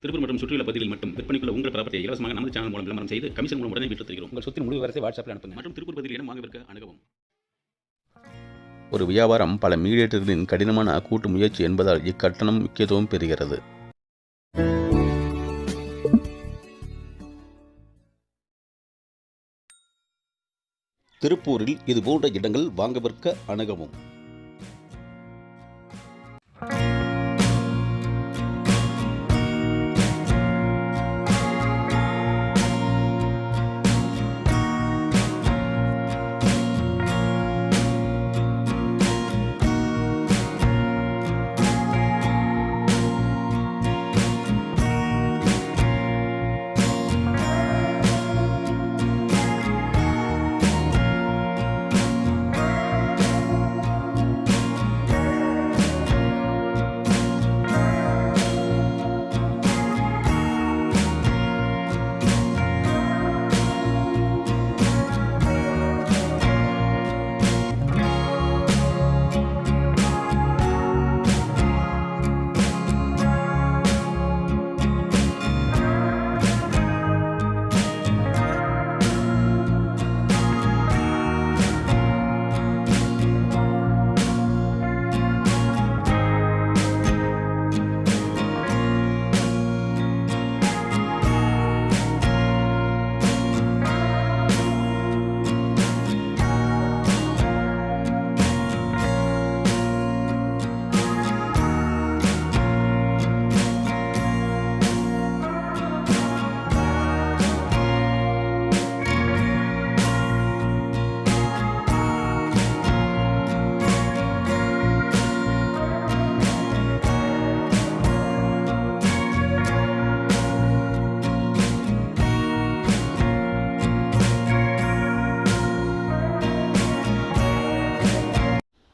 திருப்பூர் மற்றும் சுற்றியுள்ள பகுதிகளில் மட்டும் விற்பனைக்குள்ள உங்கள் ப்ராப்பர்ட்டியை இலவசமாக நமது சேனல் மூலம் விளம்பரம் செய்து கமிஷன் மூலம் உடனே பெற்றுத் தருகிறோம். உங்கள் சொத்தின் முழு விவரத்தை வாட்ஸ்அப்பில் அனுப்புங்கள் மற்றும் திருப்பூர் பகுதியில் இடம் வாங்க விற்க அணுகவும். ஒரு வியாபாரம் பல மீடியேட்டர்களின் கடினமான கூட்டு முயற்சி என்பதால் இக்கட்டணம் முக்கியத்துவம் பெறுகிறது. திருப்பூரில் இதுபோன்ற இடங்கள் வாங்க விற்க அணுகவும்.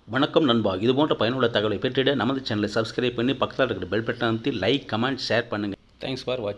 வணக்கம் நண்பா, இதுபோன்ற பயனுள்ள தகவலை பெற்றிட நமது சேனலை சப்ஸ்கிரைப் பண்ணி பக்கத்தில் இருக்கிற பெல் பட்டன் அமைத்தி லைக், கமெண்ட், ஷேர் பண்ணுங்கள். தேங்க்ஸ் ஃபார் வாட்சிங்.